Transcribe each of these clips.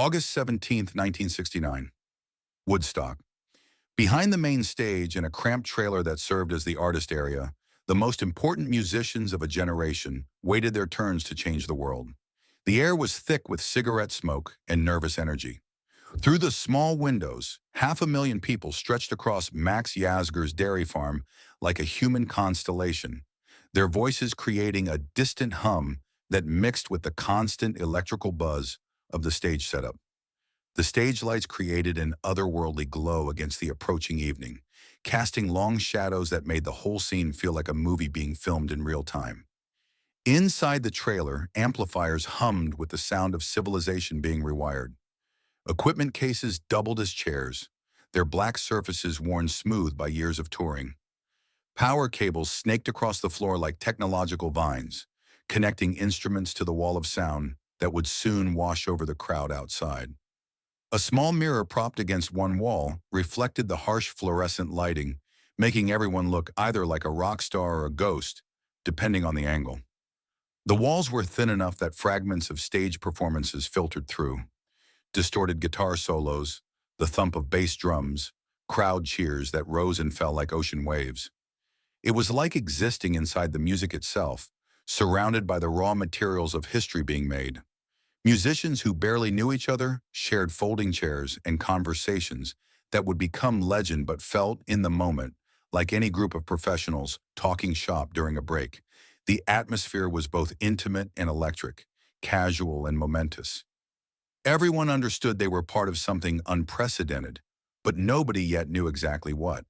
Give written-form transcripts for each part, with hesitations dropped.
August 17th, 1969. Woodstock. Behind the main stage in a cramped trailer that served as the artist area, the most important musicians of a generation waited their turns to change the world. The air was thick with cigarette smoke and nervous energy. Through the small windows, 500,000 people stretched across Max Yasgur's dairy farm like a human constellation, their voices creating a distant hum that mixed with the constant electrical buzz of the stage setup. The stage lights created an otherworldly glow against the approaching evening, casting long shadows that made the whole scene feel like a movie being filmed in real time. Inside the trailer, amplifiers hummed with the sound of civilization being rewired. Equipment cases doubled as chairs, their black surfaces worn smooth by years of touring. Power cables snaked across the floor like technological vines, connecting instruments to the wall of sound that would soon wash over the crowd outside. A small mirror propped against one wall reflected the harsh fluorescent lighting, making everyone look either like a rock star or a ghost, depending on the angle. The walls were thin enough that fragments of stage performances filtered through. Distorted guitar solos, the thump of bass drums, crowd cheers that rose and fell like ocean waves. It was like existing inside the music itself, surrounded by the raw materials of history being made. Musicians who barely knew each other shared folding chairs and conversations that would become legend but felt in the moment like any group of professionals talking shop during a break. The atmosphere was both intimate and electric, casual and momentous. Everyone understood they were part of something unprecedented, but nobody yet knew exactly what.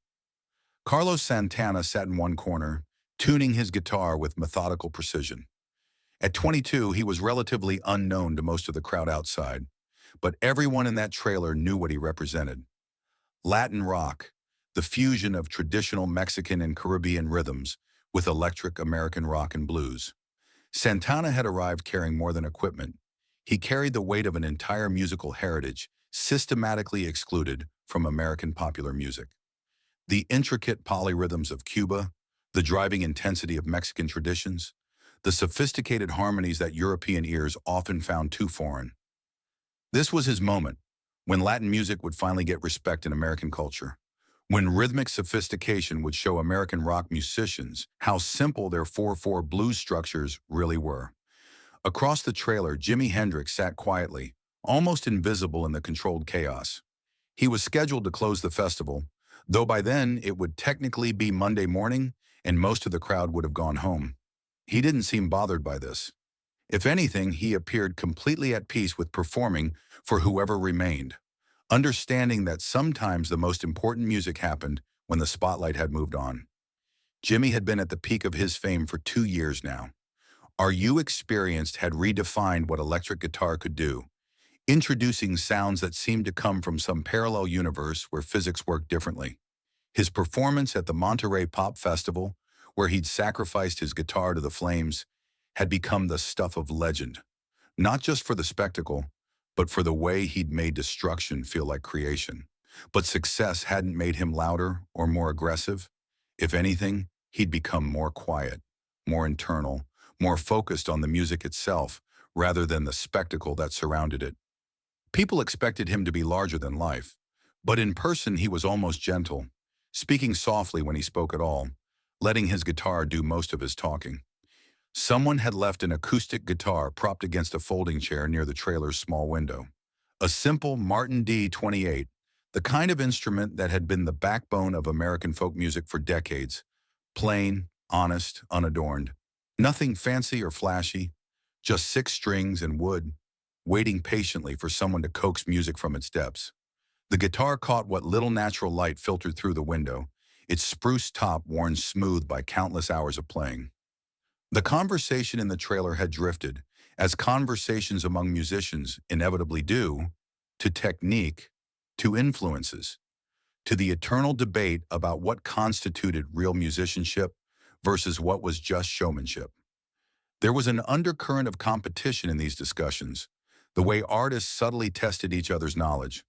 Carlos Santana sat in one corner, tuning his guitar with methodical precision. At 22, he was relatively unknown to most of the crowd outside, but everyone in that trailer knew what he represented. Latin rock, the fusion of traditional Mexican and Caribbean rhythms with electric American rock and blues. Santana had arrived carrying more than equipment. He carried the weight of an entire musical heritage, systematically excluded from American popular music. The intricate polyrhythms of Cuba, the driving intensity of Mexican traditions, the sophisticated harmonies that European ears often found too foreign. This was his moment, when Latin music would finally get respect in American culture, when rhythmic sophistication would show American rock musicians how simple their 4/4 blues structures really were. Across the trailer, Jimi Hendrix sat quietly, almost invisible in the controlled chaos. He was scheduled to close the festival, though by then it would technically be Monday morning and most of the crowd would have gone home. He didn't seem bothered by this. If anything, he appeared completely at peace with performing for whoever remained, understanding that sometimes the most important music happened when the spotlight had moved on. Jimi had been at the peak of his fame for 2 years now. Our You Experienced had redefined what electric guitar could do, introducing sounds that seemed to come from some parallel universe where physics worked differently. His performance at the Monterey Pop Festival, where he'd sacrificed his guitar to the flames, had become the stuff of legend, not just for the spectacle, but for the way he'd made destruction feel like creation. But success hadn't made him louder or more aggressive. If anything, he'd become more quiet, more internal, more focused on the music itself rather than the spectacle that surrounded it. People expected him to be larger than life, but in person he was almost gentle, speaking softly when he spoke at all, letting his guitar do most of his talking. Someone had left an acoustic guitar propped against a folding chair near the trailer's small window. A simple Martin D28, the kind of instrument that had been the backbone of American folk music for decades. Plain, honest, unadorned. Nothing fancy or flashy, just 6 strings and wood, waiting patiently for someone to coax music from its depths. The guitar caught what little natural light filtered through the window, its spruce top worn smooth by countless hours of playing. The conversation in the trailer had drifted, as conversations among musicians inevitably do, to technique, to influences, to the eternal debate about what constituted real musicianship versus what was just showmanship. There was an undercurrent of competition in these discussions, the way artists subtly tested each other's knowledge,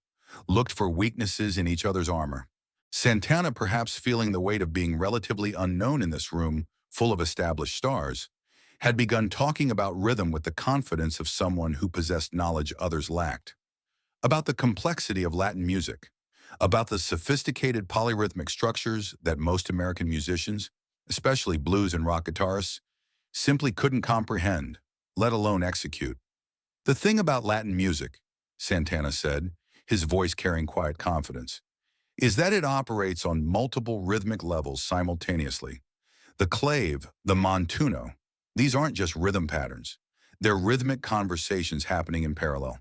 looked for weaknesses in each other's armor. Santana, perhaps feeling the weight of being relatively unknown in this room full of established stars, had begun talking about rhythm with the confidence of someone who possessed knowledge others lacked. about the complexity of Latin music, about the sophisticated polyrhythmic structures that most American musicians, especially blues and rock guitarists, simply couldn't comprehend, let alone execute. The thing about Latin music, Santana said, his voice carrying quiet confidence, is that it operates on multiple rhythmic levels simultaneously. The clave, the montuno, these aren't just rhythm patterns. They're rhythmic conversations happening in parallel.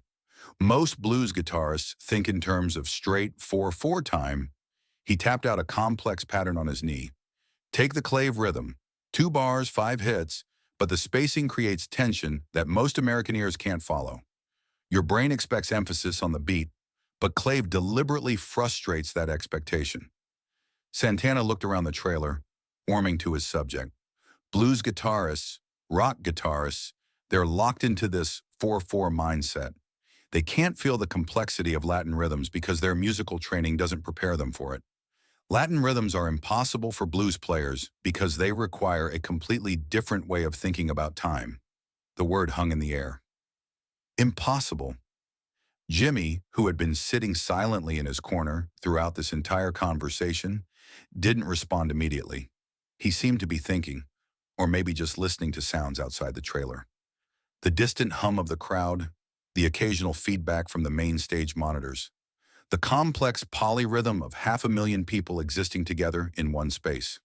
Most blues guitarists think in terms of straight 4/4 time. He tapped out a complex pattern on his knee. Take the clave rhythm, 2 bars, 5 hits, but the spacing creates tension that most American ears can't follow. Your brain expects emphasis on the beat, but clave deliberately frustrates that expectation. Santana looked around the trailer, warming to his subject. Blues guitarists, rock guitarists, they're locked into this 4/4 mindset. They can't feel the complexity of Latin rhythms because their musical training doesn't prepare them for it. Latin rhythms are impossible for blues players because they require a completely different way of thinking about time. The word hung in the air. Impossible. Jimmy, who had been sitting silently in his corner throughout this entire conversation, didn't respond immediately. He seemed to be thinking, or maybe just listening to sounds outside the trailer. The distant hum of the crowd, the occasional feedback from the main stage monitors, the complex polyrhythm of 500,000 people existing together in one space.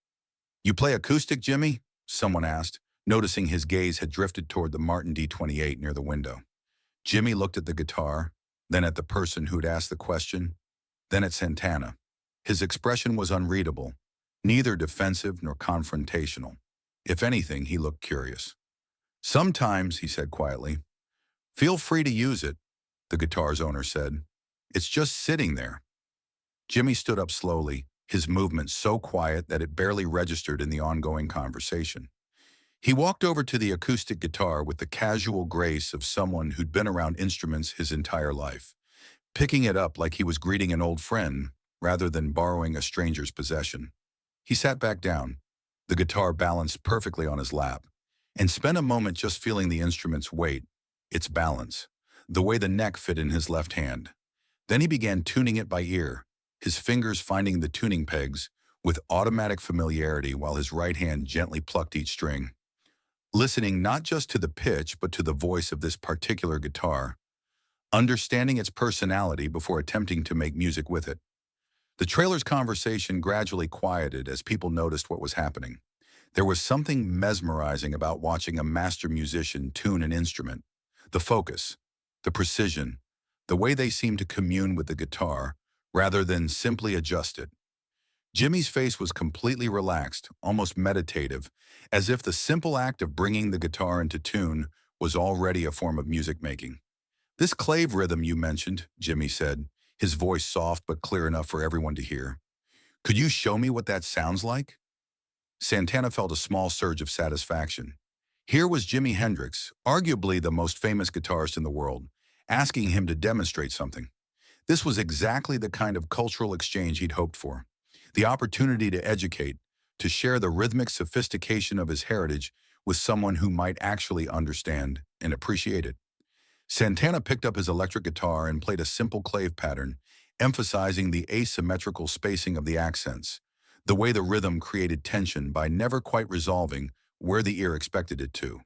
"You play acoustic, Jimmy?" someone asked, noticing his gaze had drifted toward the Martin D28 near the window. Jimmy looked at the guitar, then at the person who'd asked the question, then at Santana. His expression was unreadable, neither defensive nor confrontational. If anything, he looked curious. "Sometimes," he said quietly. "Feel free to use it," the guitar's owner said. "It's just sitting there." Jimmy stood up slowly, his movement so quiet that it barely registered in the ongoing conversation. He walked over to the acoustic guitar with the casual grace of someone who'd been around instruments his entire life, picking it up like he was greeting an old friend rather than borrowing a stranger's possession. He sat back down, the guitar balanced perfectly on his lap, and spent a moment just feeling the instrument's weight, its balance, the way the neck fit in his left hand. Then he began tuning it by ear, his fingers finding the tuning pegs with automatic familiarity while his right hand gently plucked each string. Listening not just to the pitch but to the voice of this particular guitar, understanding its personality before attempting to make music with it. The trailer's conversation gradually quieted as people noticed what was happening. There was something mesmerizing about watching a master musician tune an instrument. The focus, the precision, the way they seemed to commune with the guitar rather than simply adjust it. Jimmy's face was completely relaxed, almost meditative, as if the simple act of bringing the guitar into tune was already a form of music making. "This clave rhythm you mentioned," Jimmy said, his voice soft but clear enough for everyone to hear. "Could you show me what that sounds like?" Santana felt a small surge of satisfaction. Here was Jimi Hendrix, arguably the most famous guitarist in the world, asking him to demonstrate something. This was exactly the kind of cultural exchange he'd hoped for. The opportunity to educate, to share the rhythmic sophistication of his heritage with someone who might actually understand and appreciate it. Santana picked up his electric guitar and played a simple clave pattern, emphasizing the asymmetrical spacing of the accents, the way the rhythm created tension by never quite resolving where the ear expected it to.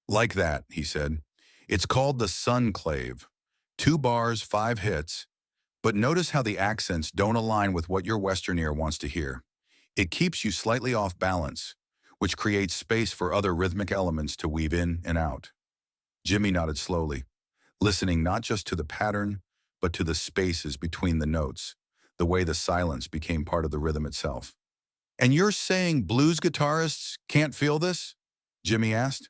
"Like that," he said. "It's called the sun clave. 2 bars, 5 hits. But notice how the accents don't align with what your Western ear wants to hear. It keeps you slightly off balance, which creates space for other rhythmic elements to weave in and out." Jimmy nodded slowly, listening not just to the pattern, but to the spaces between the notes, the way the silence became part of the rhythm itself. "And you're saying blues guitarists can't feel this?" Jimmy asked.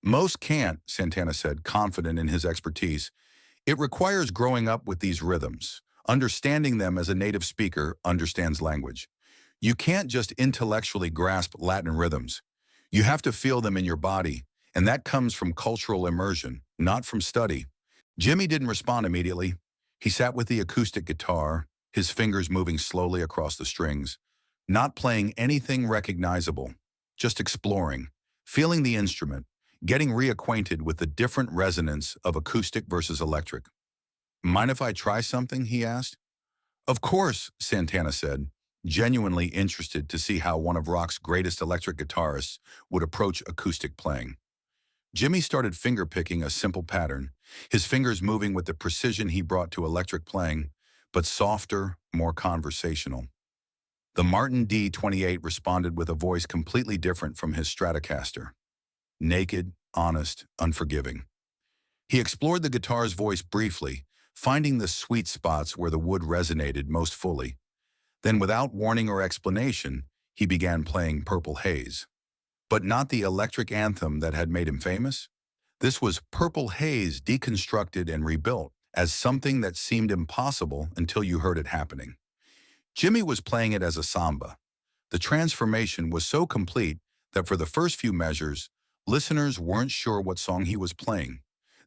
"Most can't," Santana said, confident in his expertise. "It requires growing up with these rhythms, understanding them as a native speaker understands language. You can't just intellectually grasp Latin rhythms. You have to feel them in your body, and that comes from cultural immersion, not from study." Jimmy didn't respond immediately. He sat with the acoustic guitar, his fingers moving slowly across the strings, not playing anything recognizable, just exploring, feeling the instrument, getting reacquainted with the different resonance of acoustic versus electric. "Mind if I try something?" he asked. "Of course," Santana said, genuinely interested to see how one of rock's greatest electric guitarists would approach acoustic playing. Jimmy started fingerpicking a simple pattern, his fingers moving with the precision he brought to electric playing, but softer, more conversational. The Martin D28 responded with a voice completely different from his Stratocaster. Naked, honest, unforgiving. He explored the guitar's voice briefly, finding the sweet spots where the wood resonated most fully. Then, without warning or explanation, he began playing Purple Haze. But not the electric anthem that had made him famous. This was Purple Haze deconstructed and rebuilt as something that seemed impossible until you heard it happening. Jimmy was playing it as a samba. The transformation was so complete that for the first few measures, listeners weren't sure what song he was playing.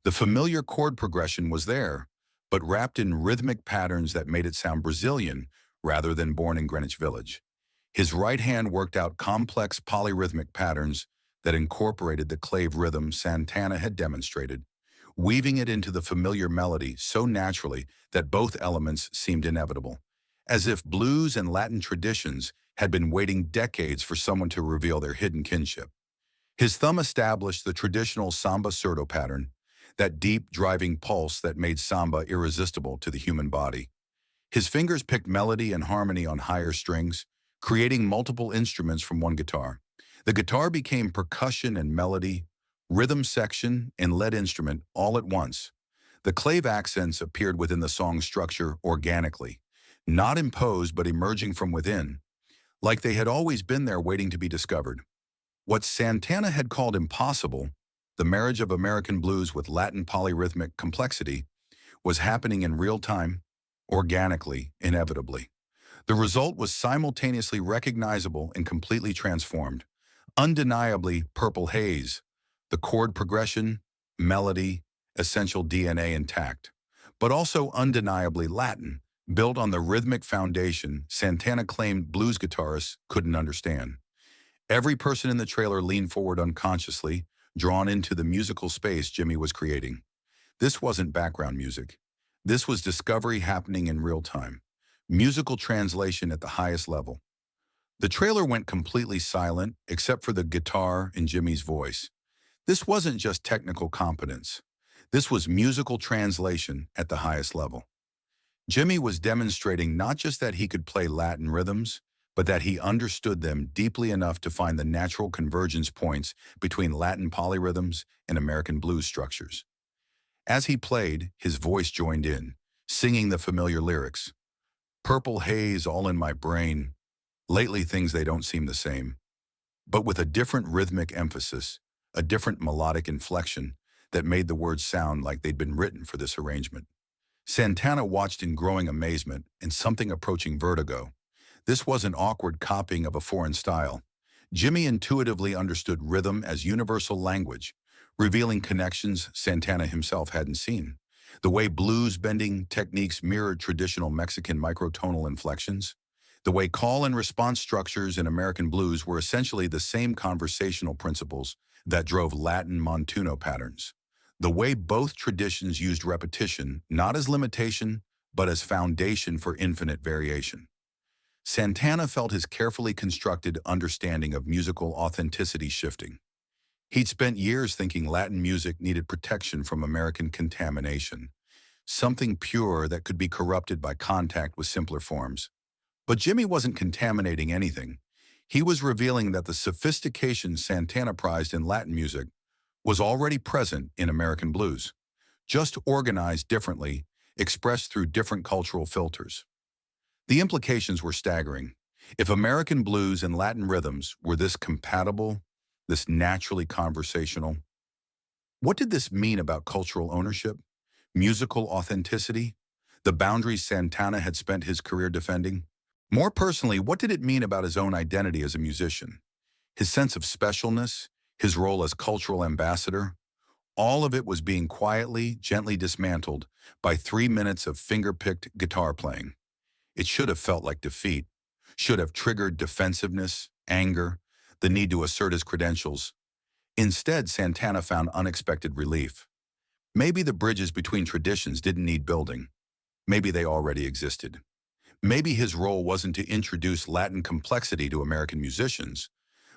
The familiar chord progression was there, but wrapped in rhythmic patterns that made it sound Brazilian rather than born in Greenwich Village. His right hand worked out complex polyrhythmic patterns that incorporated the clave rhythm Santana had demonstrated, weaving it into the familiar melody so naturally that both elements seemed inevitable, as if blues and Latin traditions had been waiting decades for someone to reveal their hidden kinship. His thumb established the traditional samba surdo pattern, that deep, driving pulse that made samba irresistible to the human body. His fingers picked melody and harmony on higher strings, creating multiple instruments from one guitar. The guitar became percussion and melody, rhythm section, and lead instrument all at once. The clave accents appeared within the song's structure organically, not imposed but emerging from within, like they had always been there waiting to be discovered. What Santana had called impossible, the marriage of American blues with Latin polyrhythmic complexity, was happening in real time, organically, inevitably. The result was simultaneously recognizable and completely transformed. Undeniably Purple Haze, the chord progression, melody, essential DNA intact, but also undeniably Latin, built on the rhythmic foundation Santana claimed blues guitarists couldn't understand. Every person in the trailer leaned forward unconsciously, drawn into the musical space Jimmy was creating. This wasn't background music. This was discovery happening in real time. Musical translation at the highest level. The trailer went completely silent, except for the guitar and Jimmy's voice. This wasn't just technical competence. This was musical translation at the highest level. Jimmy was demonstrating not just that he could play Latin rhythms, but that he understood them deeply enough to find the natural convergence points between Latin polyrhythms and American blues structures. As he played, his voice joined in, singing the familiar lyrics. Purple haze all in my brain. Lately things they don't seem the same. But with a different rhythmic emphasis, a different melodic inflection that made the words sound like they'd been written for this arrangement. Santana watched in growing amazement and something approaching vertigo. This wasn't awkward copying of a foreign style. Jimmy intuitively understood rhythm as universal language, revealing connections Santana himself hadn't seen. The way blues bending techniques mirrored traditional Mexican microtonal inflections. The way call and response structures in American blues were essentially the same conversational principles that drove Latin montuno patterns. The way both traditions used repetition, not as limitation, but as foundation for infinite variation. Santana felt his carefully constructed understanding of musical authenticity shifting. He'd spent years thinking Latin music needed protection from American contamination, something pure that could be corrupted by contact with simpler forms. But Jimmy wasn't contaminating anything. He was revealing that the sophistication Santana prized in Latin music was already present in American blues, just organized differently, expressed through different cultural filters. The implications were staggering. If American blues and Latin rhythms were this compatible, this naturally conversational, what did this mean about cultural ownership, musical authenticity, the boundaries Santana had spent his career defending? More personally, what did it mean about his own identity as a musician? His sense of specialness, his role as cultural ambassador? All of it was being quietly, gently dismantled by 3 minutes of finger-picked guitar playing. It should have felt like defeat, should have triggered defensiveness, anger, the need to assert his credentials. Instead, Santana found unexpected relief. Maybe the bridges between traditions didn't need building. Maybe they already existed. Maybe his role wasn't to introduce Latin complexity to American musicians,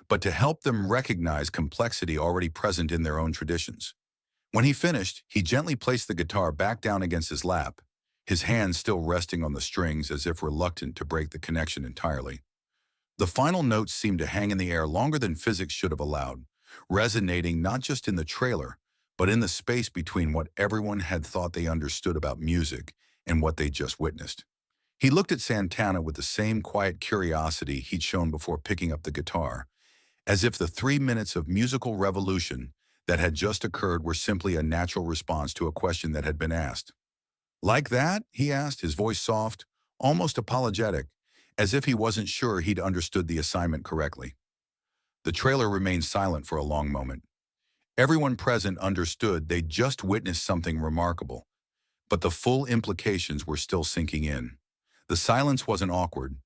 but to help them recognize complexity already present in their own traditions. When he finished, he gently placed the guitar back down against his lap, his hands still resting on the strings as if reluctant to break the connection entirely. The final notes seemed to hang in the air longer than physics should have allowed, resonating not just in the trailer, but in the space between what everyone had thought they understood about music and what they just witnessed. He looked at Santana with the same quiet curiosity he'd shown before picking up the guitar, as if the 3 minutes of musical revolution that had just occurred were simply a natural response to a question that had been asked. "Like that?" he asked, his voice soft, almost apologetic, as if he wasn't sure he'd understood the assignment correctly. The trailer remained silent for a long moment. Everyone present understood they'd just witnessed something remarkable, but the full implications were still sinking in. The silence wasn't awkward.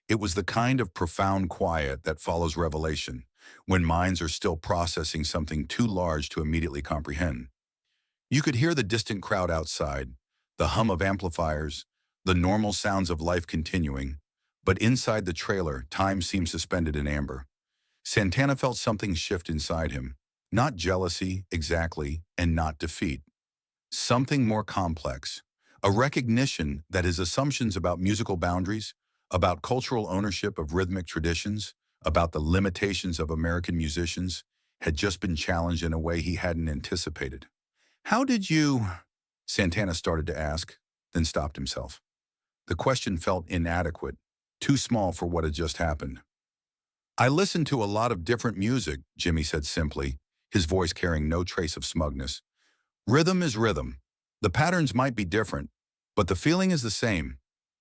It was the kind of profound quiet that follows revelation, when minds are still processing something too large to immediately comprehend. You could hear the distant crowd outside, the hum of amplifiers, the normal sounds of life continuing, but inside the trailer, time seemed suspended in amber. Santana felt something shift inside him, not jealousy, exactly, and not defeat. Something more complex, a recognition that his assumptions about musical boundaries, about cultural ownership of rhythmic traditions, about the limitations of American musicians, had just been challenged in a way he hadn't anticipated. "How did you—" Santana started to ask, then stopped himself. The question felt inadequate, too small for what had just happened. "I listen to a lot of different music," Jimi said simply, his voice carrying no trace of smugness. "Rhythm is rhythm. The patterns might be different, but the feeling is the same.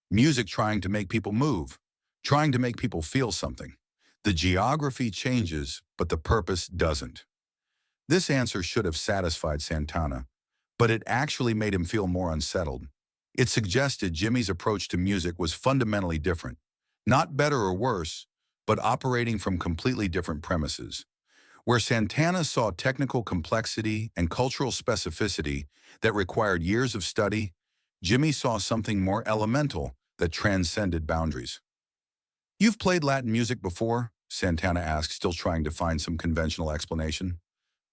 Music trying to make people move, trying to make people feel something. The geography changes, but the purpose doesn't." This answer should have satisfied Santana, but it actually made him feel more unsettled. It suggested Jimi's approach to music was fundamentally different. Not better or worse, but operating from completely different premises. Where Santana saw technical complexity and cultural specificity that required years of study, Jimi saw something more elemental that transcended boundaries. "You've played Latin music before?" Santana asked, still trying to find some conventional explanation.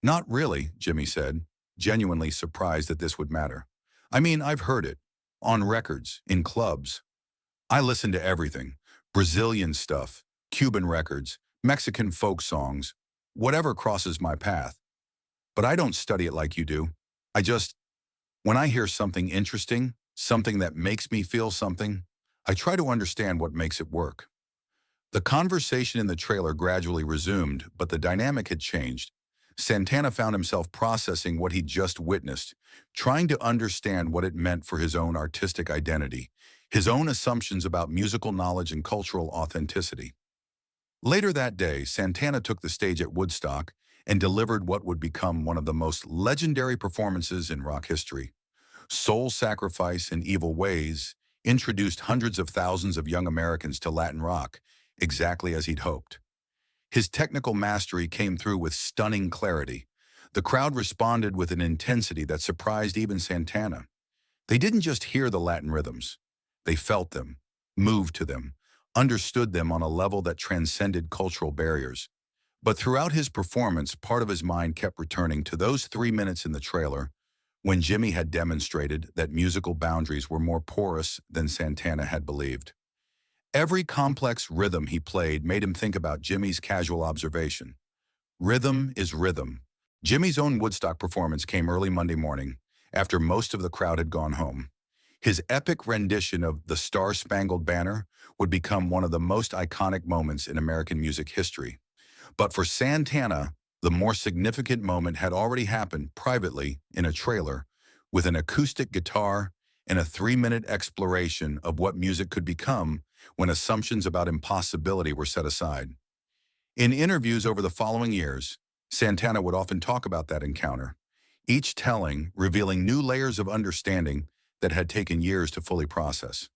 "Not really," Jimi said, genuinely surprised that this would matter. "I mean, I've heard it. On records, in clubs. I listen to everything. Brazilian stuff, Cuban records, Mexican folk songs, whatever crosses my path. But I don't study it like you do. When I hear something interesting, something that makes me feel something, I try to understand what makes it work." The conversation in the trailer gradually resumed, but the dynamic had changed. Santana found himself processing what he'd just witnessed, trying to understand what it meant for his own artistic identity, his own assumptions about musical knowledge and cultural authenticity. Later that day, Santana took the stage at Woodstock and delivered what would become one of the most legendary performances in rock history. Soul Sacrifice and Evil Ways introduced hundreds of thousands of young Americans to Latin rock, exactly as he'd hoped. His technical mastery came through with stunning clarity. The crowd responded with an intensity that surprised even Santana. They didn't just hear the Latin rhythms. They felt them, moved to them, understood them on a level that transcended cultural barriers. But throughout his performance, part of his mind kept returning to those 3 minutes in the trailer when Jimi had demonstrated that musical boundaries were more porous than Santana had believed. Every complex rhythm he played made him think about Jimi's casual observation. Rhythm is rhythm. Jimi's own Woodstock performance came early Monday morning, after most of the crowd had gone home. His epic rendition of The Star-Spangled Banner would become one of the most iconic moments in American music history. But for Santana, the more significant moment had already happened privately in a trailer with an acoustic guitar and a 3-minute exploration of what music could become when assumptions about impossibility were set aside. In interviews over the following years, Santana would often talk about that encounter, each telling, revealing new layers of understanding that had taken years to fully process.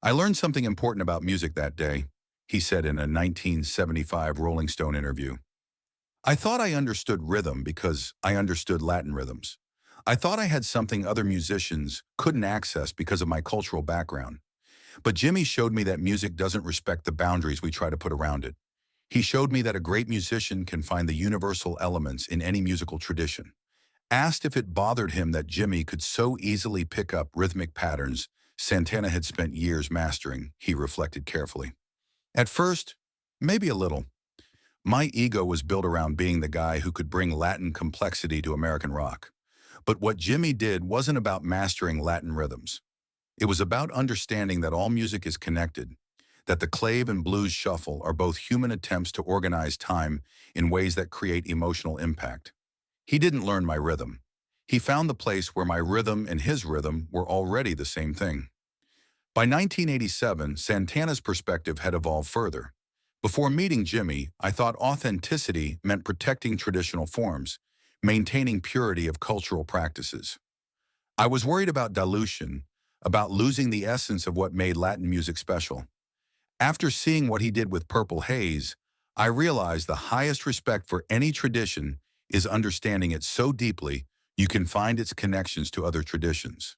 "I learned something important about music that day," he said in a 1975 Rolling Stone interview. "I thought I understood rhythm because I understood Latin rhythms. I thought I had something other musicians couldn't access because of my cultural background. But Jimmy showed me that music doesn't respect the boundaries we try to put around it. He showed me that a great musician can find the universal elements in any musical tradition. Asked if it bothered him that Jimmy could so easily pick up rhythmic patterns Santana had spent years mastering, he reflected carefully. At first, maybe a little. My ego was built around being the guy who could bring Latin complexity to American rock. But what Jimmy did wasn't about mastering Latin rhythms. It was about understanding that all music is connected, that the clave and blues shuffle are both human attempts to organize time in ways that create emotional impact. He didn't learn my rhythm. He found the place where my rhythm and his rhythm were already the same thing. By 1987, Santana's perspective had evolved further. Before meeting Jimmy, I thought authenticity meant protecting traditional forms, maintaining purity of cultural practices. I was worried about dilution, about losing the essence of what made Latin music special. After seeing what he did with Purple Haze, I realized the highest respect for any tradition is understanding it so deeply you can find its connections to other traditions.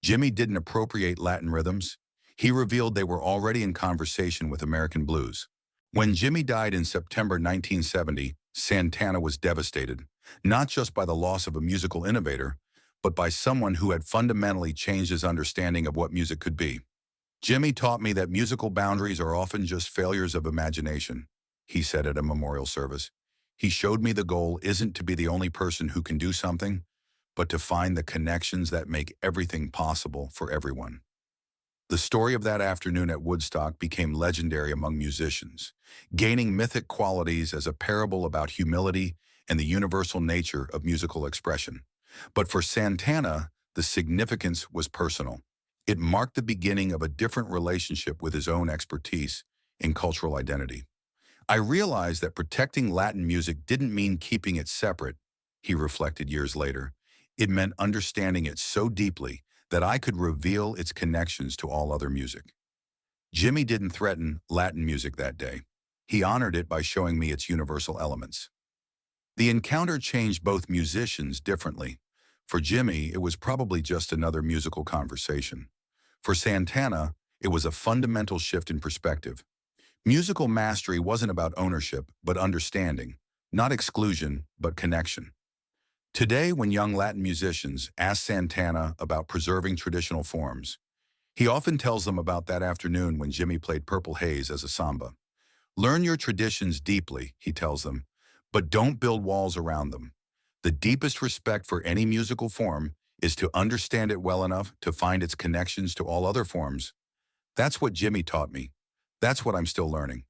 Jimmy didn't appropriate Latin rhythms. He revealed they were already in conversation with American blues. When Jimmy died in September 1970, Santana was devastated, not just by the loss of a musical innovator, but by someone who had fundamentally changed his understanding of what music could be. Jimmy taught me that musical boundaries are often just failures of imagination, he said at a memorial service. He showed me the goal isn't to be the only person who can do something, but to find the connections that make everything possible for everyone. The story of that afternoon at Woodstock became legendary among musicians, gaining mythic qualities as a parable about humility and the universal nature of musical expression. But for Santana, the significance was personal. It marked the beginning of a different relationship with his own expertise in cultural identity. I realized that protecting Latin music didn't mean keeping it separate, he reflected years later. It meant understanding it so deeply that I could reveal its connections to all other music. Jimmy didn't threaten Latin music that day. He honored it by showing me its universal elements. The encounter changed both musicians differently. For Jimmy, it was probably just another musical conversation. For Santana, it was a fundamental shift in perspective. Musical mastery wasn't about ownership, but understanding, not exclusion, but connection. Today, when young Latin musicians ask Santana about preserving traditional forms, he often tells them about that afternoon when Jimmy played Purple Haze as a samba. Learn your traditions deeply, he tells them, but don't build walls around them. The deepest respect for any musical form is to understand it well enough to find its connections to all other forms. That's what Jimmy taught me. That's what I'm still learning.